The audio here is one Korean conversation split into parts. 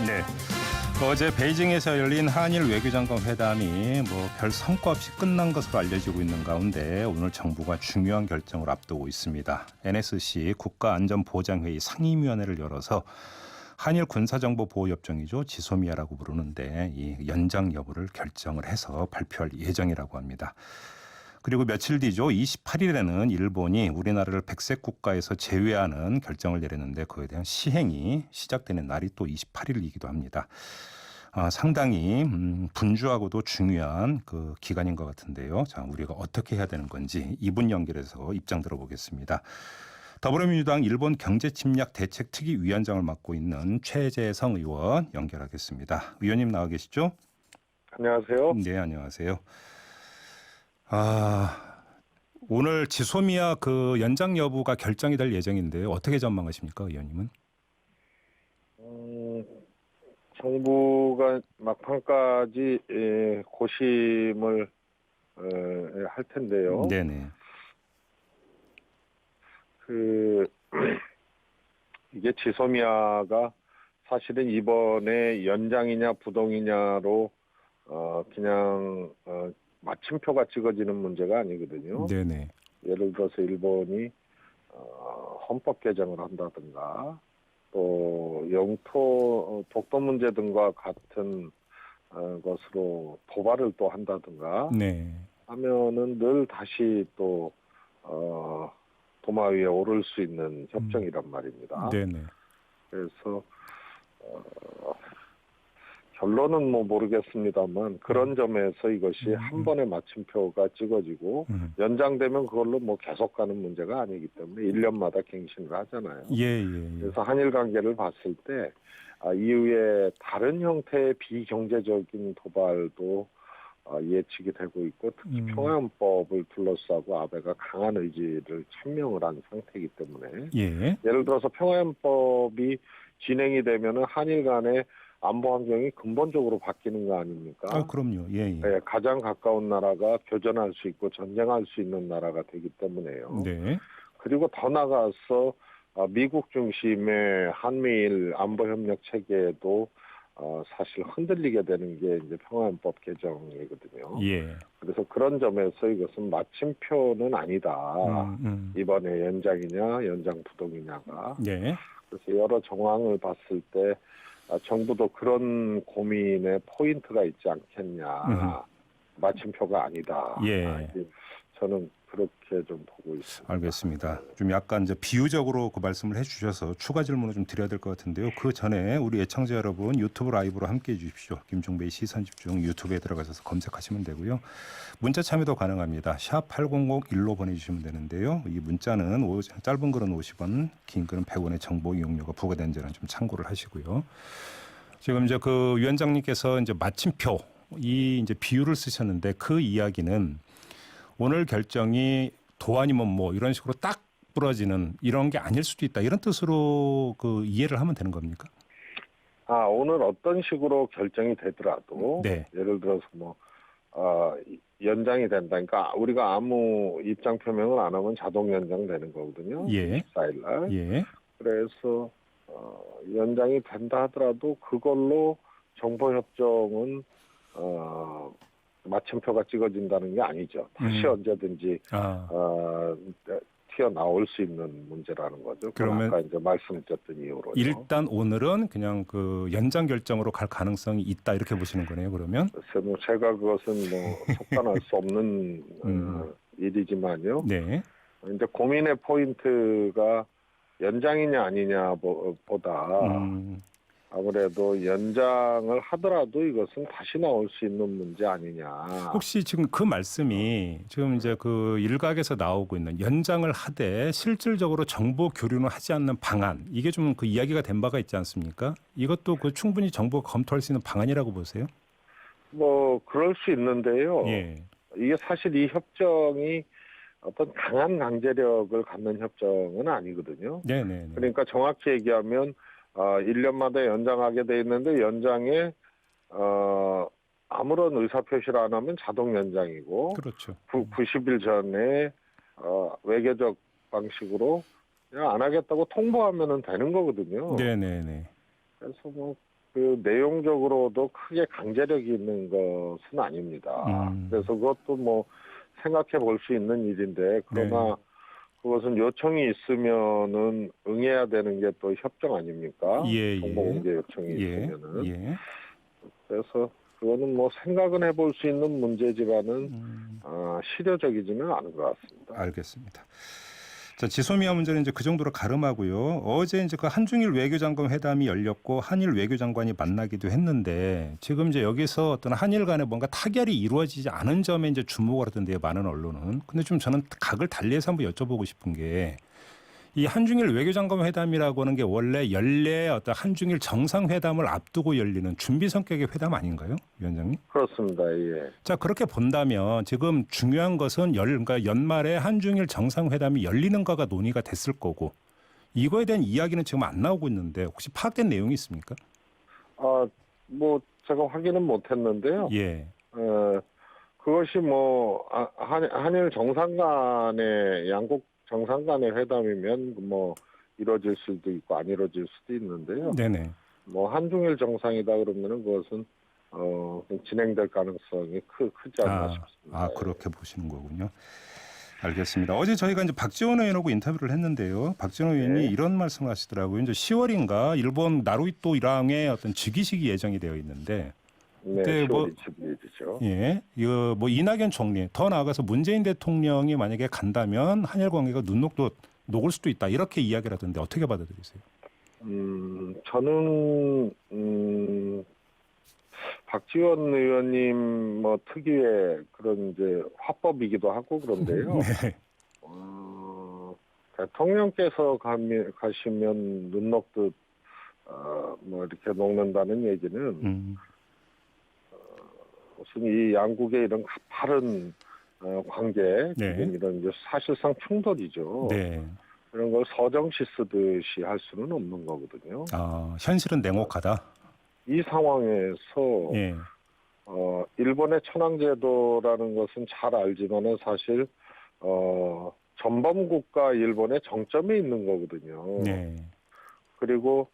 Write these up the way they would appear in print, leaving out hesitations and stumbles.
네. 어제 베이징에서 열린 한일 외교장관 회담이 별 성과 없이 끝난 것으로 알려지고 있는 가운데 오늘 정부가 중요한 결정을 앞두고 있습니다. NSC 국가안전보장회의 상임위원회를 열어서 한일 군사정보보호협정이죠. 지소미아라고 부르는데 이 연장 여부를 결정을 해서 발표할 예정이라고 합니다. 그리고 며칠 뒤죠. 28일에는 일본이 우리나라를 백색 국가에서 제외하는 결정을 내렸는데 그에 대한 시행이 시작되는 날이 또 28일이기도 합니다. 상당히 분주하고도 중요한 그 기간인 것 같은데요. 자, 우리가 어떻게 해야 되는 건지 이분 연결해서 입장 들어보겠습니다. 더불어민주당 일본 경제침략 대책특위위원장을 맡고 있는 최재성 의원 연결하겠습니다. 의원님 나와 계시죠? 안녕하세요. 네, 안녕하세요. 오늘 지소미아 그 연장 여부가 결정이 될 예정인데요. 어떻게 전망하십니까, 의원님은? 정부가 막판까지 고심을 할 텐데요. 네네. 이게 지소미아가 사실은 이번에 연장이냐 부동이냐로 그냥 마침표가 찍어지는 문제가 아니거든요. 네네. 예를 들어서 일본이 헌법 개정을 한다든가 또 영토 독도 문제 등과 같은 것으로 도발을 또 한다든가 네. 하면은 늘 다시 또 도마 위에 오를 수 있는 협정이란 말입니다. 네네. 그래서 결론은 모르겠습니다만 그런 점에서 이것이 한 번의 마침표가 찍어지고 연장되면 그걸로 계속 가는 문제가 아니기 때문에 1년마다 갱신을 하잖아요. 예. 그래서 한일 관계를 봤을 때 이후에 다른 형태의 비경제적인 도발도 예측이 되고 있고 특히 평화헌법을 둘러싸고 아베가 강한 의지를 천명을 한 상태이기 때문에 예를 들어서 평화헌법이 진행이 되면은 한일 간의 안보 환경이 근본적으로 바뀌는 거 아닙니까? 그럼요. 예. 가장 가까운 나라가 교전할 수 있고 전쟁할 수 있는 나라가 되기 때문에요. 네. 그리고 더 나아가서 미국 중심의 한미일 안보협력 체계도 사실 흔들리게 되는 게 이제 평화헌법 개정이거든요. 예. 그래서 그런 점에서 이것은 마침표는 아니다. 이번에 연장이냐 연장 부동이냐가. 네. 그래서 여러 정황을 봤을 때 정부도 그런 고민에 포인트가 있지 않겠냐. 마침표가 아니다. 예. 저는 그렇게 좀 보고 있습니다. 알겠습니다. 좀 약간 이제 비유적으로 그 말씀을 해주셔서 추가 질문을 좀 드려야 될 것 같은데요. 그 전에 우리 애청자 여러분 유튜브 라이브로 함께해 주십시오. 김종배의 시선집중 유튜브에 들어가셔서 검색하시면 되고요. 문자 참여도 가능합니다. 샵 8001로 보내주시면 되는데요. 이 문자는 짧은 글은 50원, 긴 글은 100원의 정보 이용료가 부과된 점은 좀 참고를 하시고요. 지금 이제 그 위원장님께서 이제 마침표 이 이제 비유를 쓰셨는데 그 이야기는 오늘 결정이 도 아니면 이런 식으로 딱 부러지는 이런 게 아닐 수도 있다. 이런 뜻으로 그 이해를 하면 되는 겁니까? 오늘 어떤 식으로 결정이 되더라도 네. 예를 들어서 연장이 된다. 그러니까 우리가 아무 입장 표명을 안 하면 자동 연장되는 거거든요. 예. 24일 날. 예. 그래서 연장이 된다 하더라도 그걸로 정보협정은 마침표가 찍어진다는 게 아니죠. 다시 언제든지 튀어나올 수 있는 문제라는 거죠. 그러면 아까 이제 말씀드렸던 이유로 일단 오늘은 그냥 그 연장 결정으로 갈 가능성이 있다 이렇게 보시는 거네요. 그러면 글쎄 제가 그것은 속단할 수 없는 일이지만요. 네. 이제 고민의 포인트가 연장이냐 아니냐 보다 아무래도 연장을 하더라도 이것은 다시 나올 수 있는 문제 아니냐. 혹시 지금 그 말씀이 지금 이제 그 일각에서 나오고 있는 연장을 하되 실질적으로 정보 교류는 하지 않는 방안 이게 좀 그 이야기가 된 바가 있지 않습니까? 이것도 그 충분히 정부가 검토할 수 있는 방안이라고 보세요? 그럴 수 있는데요. 예. 이게 사실 이 협정이 어떤 강한 강제력을 갖는 협정은 아니거든요. 네네. 그러니까 정확히 얘기하면 1년마다 연장하게 돼 있는데 연장에 아무런 의사표시를 안 하면 자동 연장이고 그렇죠. 90일 전에 외교적 방식으로 그냥 안 하겠다고 통보하면 되는 거거든요. 네네네. 그래서 그 내용적으로도 크게 강제력이 있는 것은 아닙니다. 그래서 그것도 뭐 생각해 볼 수 있는 일인데 그러나 그것은 요청이 있으면은 응해야 되는 게 또 협정 아닙니까? 예, 정보 예. 공개 요청이 예. 있으면은. 예. 그래서 그거는 뭐 생각은 해볼 수 있는 문제지만은 실효적이지는 않은 것 같습니다. 알겠습니다. 자, 지소미아 문제는 이제 그 정도로 가름하고요. 어제 이제 그 한중일 외교장관 회담이 열렸고 한일 외교장관이 만나기도 했는데 지금 이제 여기서 어떤 한일 간에 뭔가 타결이 이루어지지 않은 점에 이제 주목을 하던데요. 많은 언론은. 근데 좀 저는 각을 달리해서 한번 여쭤보고 싶은 게 이 한중일 외교장관 회담이라고 하는 게 원래 어떤 한중일 정상회담을 앞두고 열리는 준비 성격의 회담 아닌가요, 위원장님? 그렇습니다. 예. 자, 그렇게 본다면 지금 중요한 것은 그러니까 연말에 한중일 정상회담이 열리는 거가 논의가 됐을 거고 이거에 대한 이야기는 지금 안 나오고 있는데 혹시 파악된 내용이 있습니까? 뭐 제가 확인은 못했는데요. 예. 그것이 뭐 한일 정상 간의 양국 정상 간의 회담이면 뭐 이루어질 수도 있고 안 이루어질 수도 있는데요. 네네. 뭐 한중일 정상이다 그러면은 그것은 진행될 가능성이 크지 않나 싶습니다. 그렇게 보시는 거군요. 알겠습니다. 어제 저희가 이제 박지원 의원하고 인터뷰를 했는데요. 박지원 의원이 이런 말씀을 하시더라고요. 이제 10월인가 일본 나루히토 일왕의 어떤 즉위식이 예정이 되어 있는데 네, 10월 20일이죠. 예, 이거 뭐 이낙연 총리, 더 나아가서 문재인 대통령이 만약에 간다면 한일 관계가 녹을 수도 있다 이렇게 이야기를 하던데 어떻게 받아들이세요? 저는 박지원 의원님 뭐 특유의 그런 이제 화법이기도 하고 그런데요. 네. 대통령께서 가시면 눈 녹듯 뭐 이렇게 녹는다는 얘기는 무슨 이 양국의 이런 가파른 관계, 지금 이런 이제 사실상 충돌이죠. 네. 이런 걸 서정시 쓰듯이 할 수는 없는 거거든요. 현실은 냉혹하다. 이 상황에서 일본의 천황제도라는 것은 잘 알지만은 사실 전범국가 일본의 정점에 있는 거거든요. 네. 그리고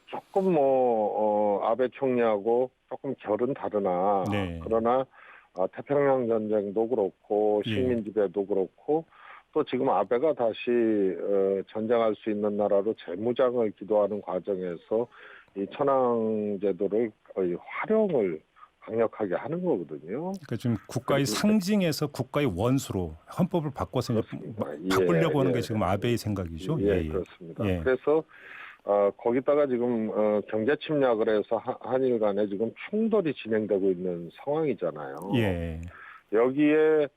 조금 아베 총리하고 조금 결은 다르나 그러나 태평양 전쟁도 그렇고 식민 지배도 그렇고 또 지금 아베가 다시 전쟁할 수 있는 나라로 재무장을 기도하는 과정에서 이 천황제도를 거의 활용을 강력하게 하는 거거든요. 그러니까 지금 국가의 상징에서 국가의 원수로 헌법을 바꿔서 바꾸려고 하는 게 지금 아베의 생각이죠. 그렇습니다. 그래서 거기다가 지금 경제 침략을 해서 한일 간에 지금 충돌이 진행되고 있는 상황이잖아요. 여기에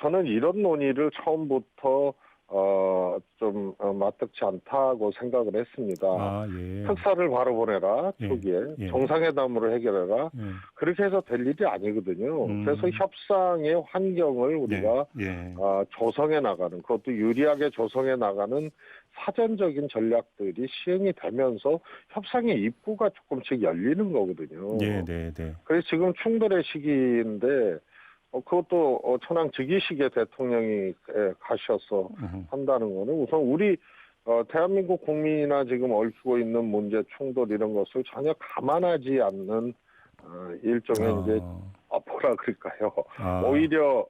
저는 이런 논의를 처음부터 좀 마땅치 않다고 생각을 했습니다. 특사를 바로 보내라, 초기에. 정상회담으로 해결해라. 그렇게 해서 될 일이 아니거든요. 그래서 협상의 환경을 우리가 조성해 나가는, 그것도 유리하게 조성해 나가는 사전적인 전략들이 시행이 되면서 협상의 입구가 조금씩 열리는 거거든요. 그래서 지금 충돌의 시기인데 그것도 천황 즉위식에 대통령이 가셔서 한다는 거는 우선 우리 대한민국 국민이나 지금 얽히고 있는 문제, 충돌 이런 것을 전혀 감안하지 않는 일종의 이제 뭐라 그럴까요? 오히려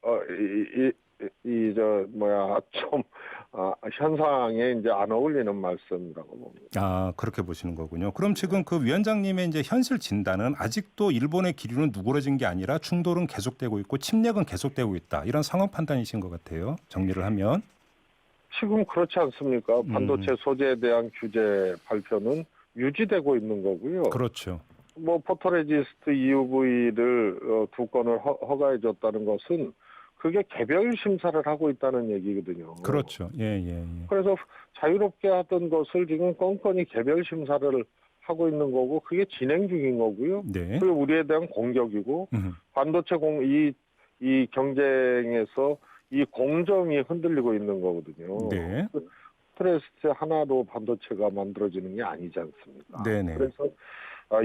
좀 현상에 이제 안 어울리는 말씀이라고 봅니다. 그렇게 보시는 거군요. 그럼 지금 그 위원장님의 이제 현실 진단은 아직도 일본의 기류는 누그러진 게 아니라 충돌은 계속되고 있고 침략은 계속되고 있다. 이런 상황 판단이신 것 같아요. 정리를 하면. 지금 그렇지 않습니까? 반도체 소재에 대한 규제 발표는 유지되고 있는 거고요. 그렇죠. 뭐 포토레지스트 EUV를 2건을 허가해 줬다는 것은 그게 개별 심사를 하고 있다는 얘기거든요. 그렇죠. 그래서 자유롭게 하던 것을 지금 껌껌이 개별 심사를 하고 있는 거고 그게 진행 중인 거고요. 그게 우리에 대한 공격이고 반도체 이 경쟁에서 이 공정이 흔들리고 있는 거거든요. 스트레스 하나로 반도체가 만들어지는 게 아니지 않습니까? 그래서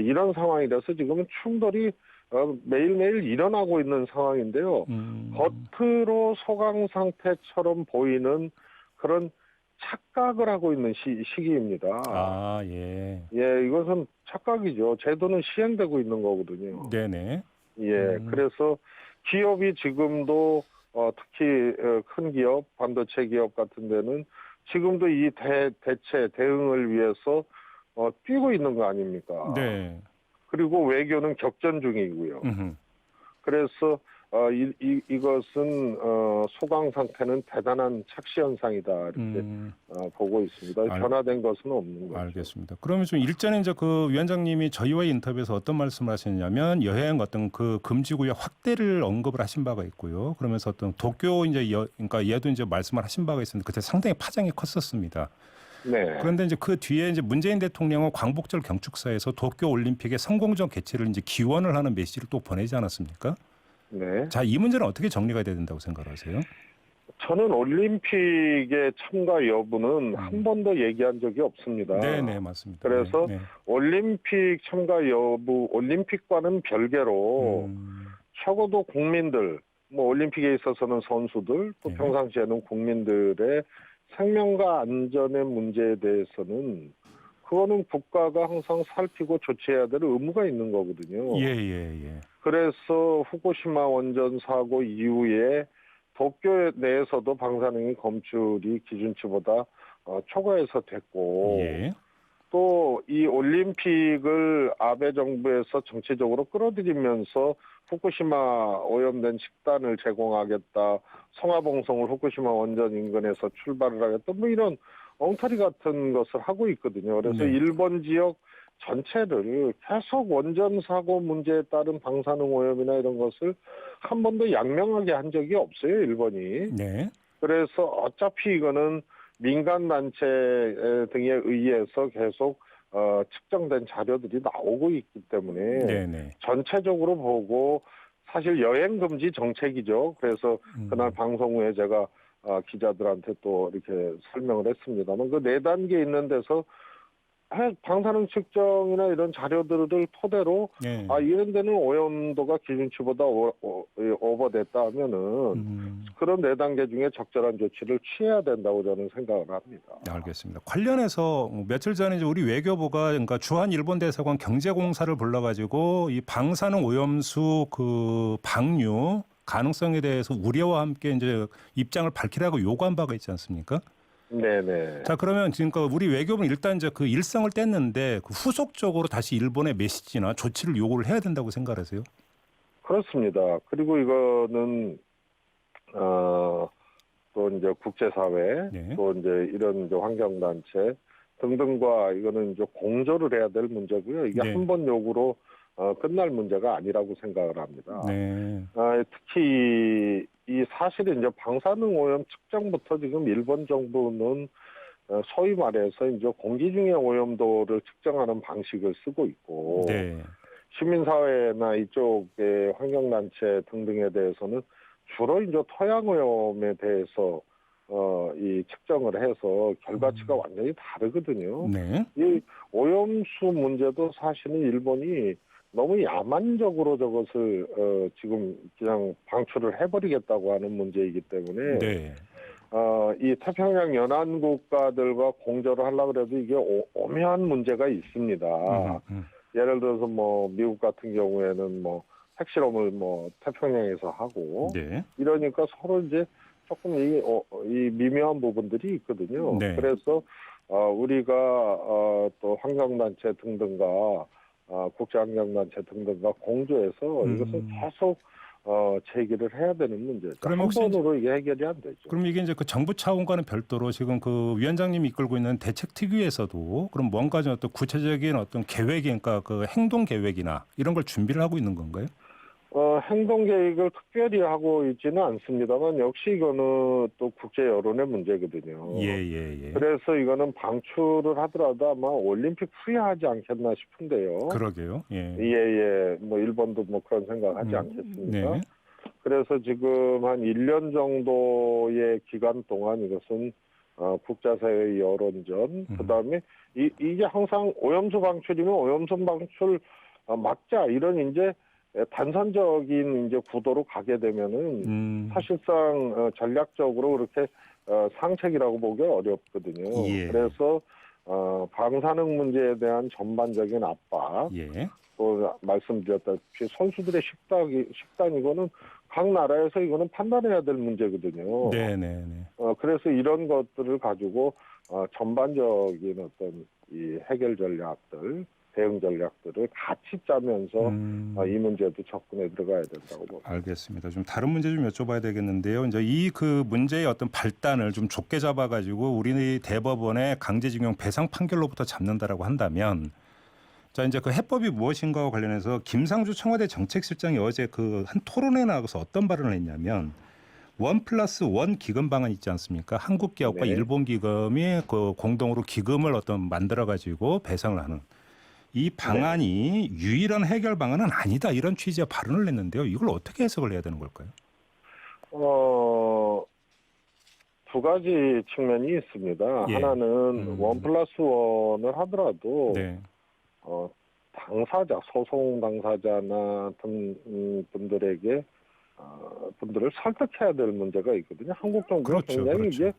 이런 상황이 돼서 지금은 충돌이 매일매일 일어나고 있는 상황인데요. 겉으로 소강 상태처럼 보이는 그런 착각을 하고 있는 시기입니다. 아, 예. 예, 이것은 착각이죠. 제도는 시행되고 있는 거거든요. 네네. 예, 그래서 기업이 지금도 특히 큰 기업, 반도체 기업 같은 데는 지금도 이 대응을 위해서 뛰고 있는 거 아닙니까? 네. 그리고 외교는 격전 중이고요. 음흠. 그래서 이것은 소강 상태는 대단한 착시 현상이다 이렇게 보고 있습니다. 변화된 것은 없는 거죠. 알겠습니다. 그러면 좀 일전에 이제 그 위원장님이 저희와의 인터뷰에서 어떤 말씀을 하셨냐면 여행 어떤 그 금지구역 확대를 언급을 하신 바가 있고요. 그러면서 어떤 도쿄 이제 그러니까 얘도 이제 말씀을 하신 바가 있었는데 그때 상당히 파장이 컸었습니다. 네. 그런데 이제 그 뒤에 이제 문재인 대통령은 광복절 경축사에서 도쿄 올림픽의 성공적 개최를 이제 기원을 하는 메시지를 또 보내지 않았습니까? 네. 자, 이 문제는 어떻게 정리가 돼야 된다고 생각하세요? 저는 올림픽의 참가 여부는 한 번도 얘기한 적이 없습니다. 네, 맞습니다. 그래서 네. 올림픽 참가 여부, 올림픽과는 별개로 적어도 국민들, 뭐 올림픽에 있어서는 선수들, 또 네. 평상시에는 국민들의 생명과 안전의 문제에 대해서는 그거는 국가가 항상 살피고 조치해야 될 의무가 있는 거거든요. 예. 그래서 후쿠시마 원전 사고 이후에 도쿄 내에서도 방사능이 검출이 기준치보다 초과해서 됐고 예. 또 이 올림픽을 아베 정부에서 정치적으로 끌어들이면서 후쿠시마 오염된 식단을 제공하겠다, 성화봉송을 후쿠시마 원전 인근에서 출발을 하겠다, 뭐 이런 엉터리 같은 것을 하고 있거든요. 그래서 네. 일본 지역 전체를 계속 원전 사고 문제에 따른 방사능 오염이나 이런 것을 한 번도 양명하게 한 적이 없어요, 일본이. 네. 그래서 어차피 이거는 민간단체 등에 의해서 계속 측정된 자료들이 나오고 있기 때문에 네네. 전체적으로 보고 사실 여행 금지 정책이죠. 그래서 그날 방송 후에 제가 기자들한테 또 이렇게 설명을 했습니다만 그 네 단계 있는 데서 방사능 측정이나 이런 자료들을 토대로 네. 이런 데는 오염도가 기준치보다 오버됐다 하면은 그런 네 단계 중에 적절한 조치를 취해야 된다고 저는 생각을 합니다. 알겠습니다. 관련해서 며칠 전에 이제 우리 외교부가 그러니까 주한 일본 대사관 경제공사를 불러가지고 이 방사능 오염수 그 방류 가능성에 대해서 우려와 함께 이제 입장을 밝히라고 요구한 바가 있지 않습니까? 네네. 자, 그러면 지금 우리 외교부는 일단 이제 그 일성을 뗐는데 그 후속적으로 다시 일본의 메시지나 조치를 요구를 해야 된다고 생각하세요? 그렇습니다. 그리고 이거는 또 이제 국제사회, 네. 또 이제 이런 이제 환경단체 등등과 이거는 이제 공조를 해야 될 문제고요. 이게 네. 한 번 요구로 끝날 문제가 아니라고 생각을 합니다. 네. 특히 이 사실은 이제 방사능 오염 측정부터 지금 일본 정부는 소위 말해서 이제 공기 중의 오염도를 측정하는 방식을 쓰고 있고 네. 시민사회나 이쪽의 환경단체 등등에 대해서는 주로 이제 토양 오염에 대해서 이 측정을 해서 결과치가 완전히 다르거든요. 네. 이 오염수 문제도 사실은 일본이 너무 야만적으로 저것을 지금 그냥 방출을 해버리겠다고 하는 문제이기 때문에 네. 이 태평양 연안 국가들과 공조를 하려고 해도 이게 오묘한 문제가 있습니다. 예를 들어서 뭐 미국 같은 경우에는 뭐 핵실험을 뭐 태평양에서 하고 네. 이러니까 서로 이제 조금 이 미묘한 부분들이 있거든요. 네. 그래서 우리가 또 환경단체 등등과 국제환경단체 등등과 공조해서 이것을 계속 제기를 해야 되는 문제죠. 그럼 한 혹시 번으로 이게 해결이 안 되죠. 그럼 이게 이제 그 정부 차원과는 별도로 지금 그 위원장님이 이끌고 있는 대책 특위에서도 그럼 뭔가 좀 어떤 구체적인 어떤 계획이 그러니까 그 행동 계획이나 이런 걸 준비를 하고 있는 건가요? 행동 계획을 특별히 하고 있지는 않습니다만 역시 이거는 또 국제 여론의 문제거든요. 예. 그래서 이거는 방출을 하더라도 아마 올림픽 후에 하지 않겠나 싶은데요. 그러게요. 예. 예. 뭐 일본도 뭐 그런 생각하지 않겠습니까? 네. 그래서 지금 한 1년 정도의 기간 동안 이것은 국제사회의 여론전, 그다음에 이게 항상 오염수 방출이면 오염수 방출 막자 이런 이제 단선적인 이제 구도로 가게 되면은 사실상 전략적으로 그렇게 상책이라고 보기 어렵거든요. 예. 그래서 방사능 문제에 대한 전반적인 압박, 예. 또 말씀드렸다시피 선수들의 식단 이거는 각 나라에서 이거는 판단해야 될 문제거든요. 네네네. 그래서 이런 것들을 가지고 전반적인 어떤 이 해결 전략들, 대응 전략들을 같이 짜면서 이 문제도 접근에 들어가야 된다고 봅니다. 알겠습니다. 좀 다른 문제 좀 여쭤봐야 되겠는데요. 이제 이 그 문제의 어떤 발단을 좀 좁게 잡아가지고 우리 대법원의 강제징용 배상 판결로부터 잡는다라고 한다면, 자 이제 그 해법이 무엇인가와 관련해서 김상주 청와대 정책실장이 어제 그 한 토론회에 나가서 어떤 발언을 했냐면 1+1 기금 방안 있지 않습니까? 한국 기업과 네. 일본 기금이 그 공동으로 기금을 어떤 만들어 가지고 배상을 하는 이 방안이 유일한 해결 방안은 아니다 이런 취지의 발언을 했는데요. 이걸 어떻게 해석을 해야 되는 걸까요? 두 가지 측면이 있습니다. 예. 하나는 1+1을 하더라도 네. 당사자, 소송 당사자나 등 분들에게 분들을 설득해야 될 문제가 있거든요. 한국 정부가 그렇죠, 굉장히 그렇죠. 이제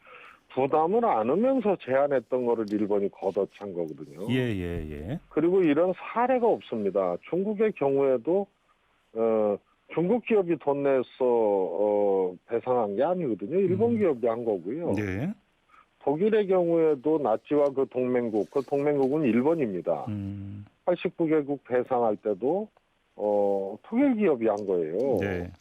부담을 안으면서 제안했던 거를 일본이 걷어찬 거거든요. 예. 그리고 이런 사례가 없습니다. 중국의 경우에도 중국 기업이 돈 내서 배상한 게 아니거든요. 일본 기업이 한 거고요. 네. 독일의 경우에도 나치와 그 동맹국은 일본입니다. 89개국 배상할 때도 독일 기업이 한 거예요. 네.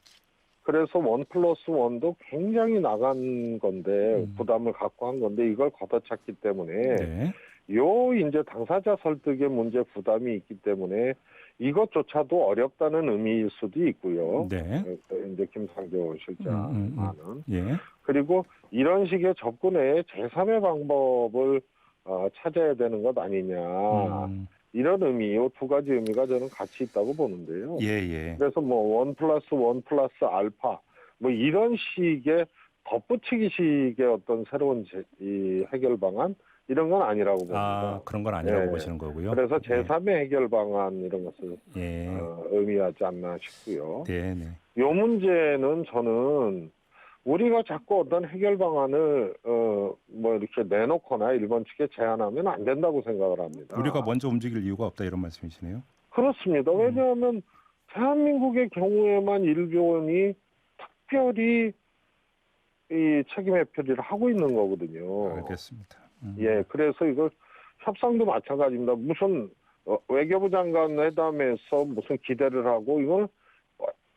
그래서 1+1도 굉장히 나간 건데 부담을 갖고 한 건데 이걸 걷어찼기 때문에 네. 이제 당사자 설득의 문제 부담이 있기 때문에 이것조차도 어렵다는 의미일 수도 있고요. 네. 이제 김상조 실장만은 예. 그리고 이런 식의 접근에 제3의 방법을 찾아야 되는 것 아니냐. 이런 의미, 이 두 가지 의미가 저는 같이 있다고 보는데요. 예. 그래서 뭐 1+1 플러스 알파 뭐 이런 식의 덧붙이기식의 어떤 새로운 이 해결 방안 이런 건 아니라고 봅니다. 그런 건 아니라고 보시는 거고요. 그래서 제3의 해결 방안 이런 것을 의미하지 않나 싶고요. 네. 이 문제는 저는 우리가 자꾸 어떤 해결 방안을 뭐 이렇게 내놓거나 일본 측에 제안하면 안 된다고 생각을 합니다. 우리가 먼저 움직일 이유가 없다 이런 말씀이시네요. 그렇습니다. 왜냐하면 대한민국의 경우에만 일본이 특별히 이 책임 회피를 하고 있는 거거든요. 알겠습니다. 예, 그래서 이거 협상도 마찬가지입니다. 무슨 외교부 장관 회담에서 무슨 기대를 하고 이건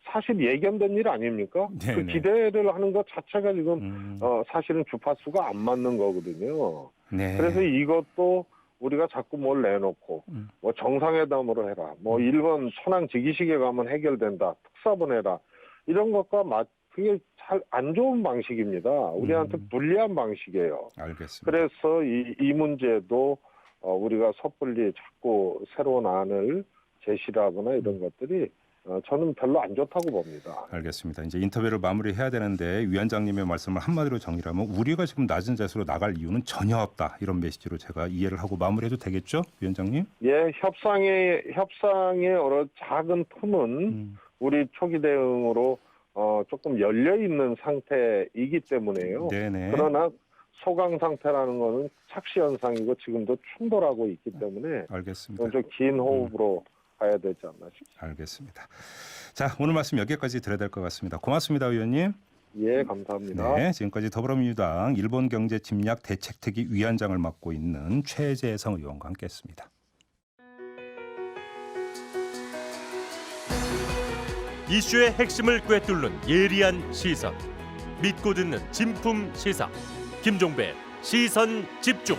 사실 예견된 일 아닙니까? 네네. 그 기대를 하는 것 자체가 지금 사실은 주파수가 안 맞는 거거든요. 네. 그래서 이것도 우리가 자꾸 뭘 내놓고 뭐 정상회담으로 해라. 뭐 일본 천황 즉위식에 가면 해결된다. 특사본 해라. 이런 것과 그게 잘 안 좋은 방식입니다. 우리한테 불리한 방식이에요. 알겠습니다. 그래서 이 문제도 우리가 섣불리 자꾸 새로운 안을 제시하거나 이런 것들이 저는 별로 안 좋다고 봅니다. 알겠습니다. 이제 인터뷰를 마무리해야 되는데 위원장님의 말씀을 한마디로 정리하면 우리가 지금 낮은 자세로 나갈 이유는 전혀 없다. 이런 메시지로 제가 이해를 하고 마무리해도 되겠죠? 위원장님? 예, 협상의 어느 작은 틈은 우리 초기 대응으로 조금 열려 있는 상태이기 때문에요. 네네. 그러나 소강 상태라는 거는 착시 현상이고 지금도 충돌하고 있기 때문에 알겠습니다. 좀 긴 호흡으로 가야 되지 않나 싶습니다. 알겠습니다. 자, 오늘 말씀 여기까지 드려야 될 것 같습니다. 고맙습니다, 위원님. 예, 감사합니다. 네, 지금까지 더불어민주당 일본경제침략 대책특위 위원장을 맡고 있는 최재성 의원과 함께했습니다. 이슈의 핵심을 꿰뚫는 예리한 시선, 믿고 듣는 진품 시사, 김종배 시선 집중.